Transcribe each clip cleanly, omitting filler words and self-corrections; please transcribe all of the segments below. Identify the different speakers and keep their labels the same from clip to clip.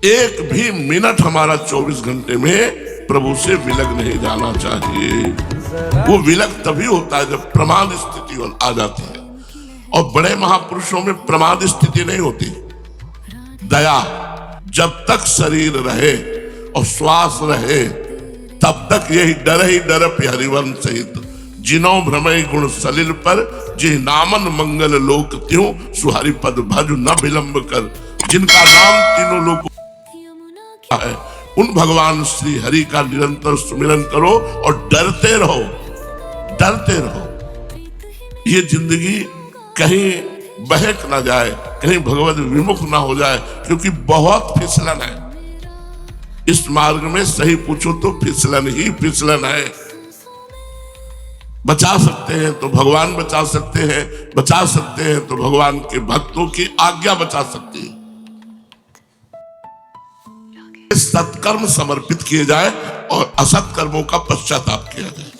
Speaker 1: एक भी मिनट हमारा 24 घंटे में प्रभु से विलग नहीं जाना चाहिए। वो विलग तभी होता है जब प्रमाद स्थिति आ जाती है, और बड़े महापुरुषों में प्रमाद स्थिति नहीं होती। दया, जब तक शरीर रहे और श्वास रहे तब तक यही डर प्यारिवन सहित, जिनो भ्रमय गुण सलिल पर जी नामन मंगल लोक त्यों सुहरि पद भज न विलंब कर। जिनका नाम तीनों लोग है उन भगवान श्री हरि का निरंतर सुमिरन करो और डरते रहो, डरते रहो। ये जिंदगी कहीं बहक ना जाए, कहीं भगवत विमुख ना हो जाए, क्योंकि बहुत फिसलन है इस मार्ग में। सही पूछो तो फिसलन ही फिसलन है। बचा सकते हैं तो भगवान बचा सकते हैं, बचा सकते हैं तो भगवान के भक्तों की आज्ञा बचा सकते हैं। सत्कर्म समर्पित किए जाए और असत कर्मों का पश्चाताप किया जाए।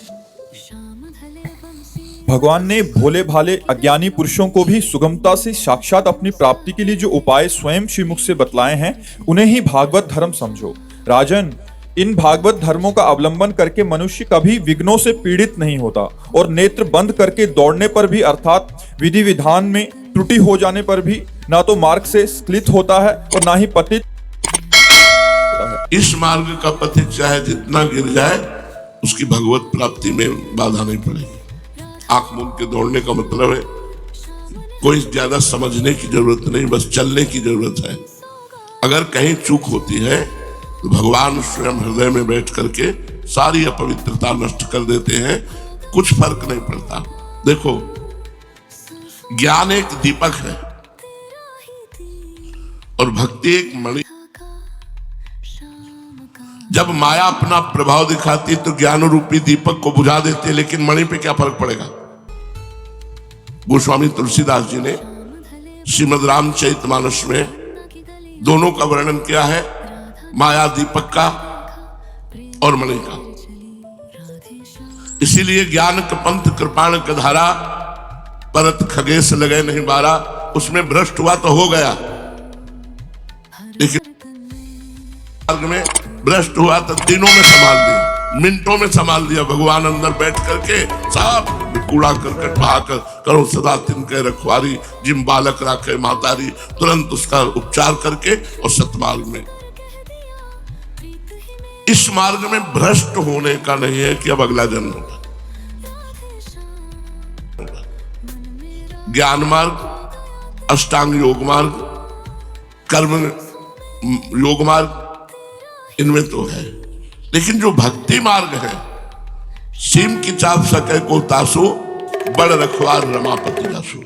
Speaker 2: भगवान ने भोले भाले अज्ञानी पुरुषों को भी सुगमता से साक्षात अपनी प्राप्ति के लिए जो उपाय स्वयं श्रीमुख से बतलाए हैं, उन्हें ही भागवत धर्म समझो। राजन, इन भागवत धर्मों का अवलंबन करके मनुष्य कभी विघ्नों से पीड़ित नहीं होता, और नेत्र बंद करके दौड़ने पर भी अर्थात विधि विधान में त्रुटि हो जाने पर भी ना तो मार्ग से स्खलित होता है और ना ही पतित।
Speaker 1: इस मार्ग का पथिक चाहे जितना गिर जाए उसकी भगवत प्राप्ति में बाधा नहीं पड़ेगी। आंख मूंद के दौड़ने का मतलब है कोई ज्यादा समझने की जरूरत नहीं, बस चलने की जरूरत है। अगर कहीं चूक होती है तो भगवान स्वयं हृदय में बैठ करके सारी अपवित्रता नष्ट कर देते हैं, कुछ फर्क नहीं पड़ता। देखो, ज्ञान एक दीपक है और भक्ति एक मणि। जब माया अपना प्रभाव दिखाती तो ज्ञान रूपी दीपक को बुझा देते, लेकिन मणि पे क्या फर्क पड़ेगा। गोस्वामी तुलसीदास जी ने श्रीमद् रामचरितमानस में दोनों का वर्णन किया है, माया दीपक का और मणि का। इसीलिए ज्ञान कपंथ कृपाण कधारा, परत खगेश लगे नहीं बारा। उसमें भ्रष्ट हुआ तो हो गया, लेकिन मार्ग में भ्रष्ट हुआ तो दिनों में संभाल दिया, मिनटों में संभाल दिया। भगवान अंदर बैठ करके सब कूड़ा करकट बहाकर करो सदा तिनके रखवारी, जिम बालक राखे मातारी, तुरंत उसका उपचार करके और सतमार्ग में। इस मार्ग में भ्रष्ट होने का नहीं है कि अब अगला जन्म होगा। ज्ञान मार्ग, अष्टांग योग मार्ग, कर्म योग मार्ग, इनमें तो है। लेकिन जो भक्ति मार्ग है, सीम की चाप सके को तासो, बड़ रखवार रमापति दासो।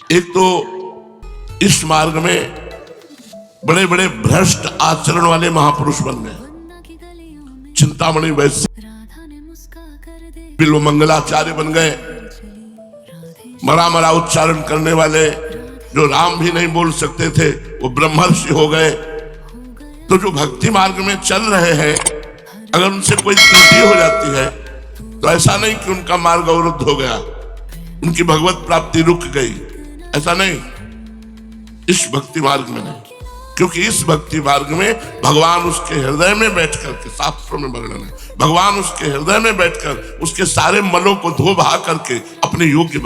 Speaker 1: एक तो इस मार्ग में बड़े बड़े भ्रष्ट आचरण वाले महापुरुष बन गए। चिंतामणि वैश्य बिल्व मंगलाचार्य बन गए। मरा मरा उच्चारण करने वाले जो राम भी नहीं बोल सकते थे वो ब्रह्मर्षि हो गए। तो जो भक्ति मार्ग में चल रहे हैं, अगर उनसे कोई त्रुटि हो जाती है तो ऐसा नहीं कि उनका मार्ग अवरुद्ध हो गया, उनकी भगवत प्राप्ति रुक गई, ऐसा नहीं। इस भक्ति मार्ग में नहीं, क्योंकि इस भक्ति मार्ग में भगवान उसके हृदय में बैठकर के, शास्त्रों में वर्णन है, भगवान उसके हृदय में बैठकर उसके सारे मलों को धो बहा करके अपने योग्य बना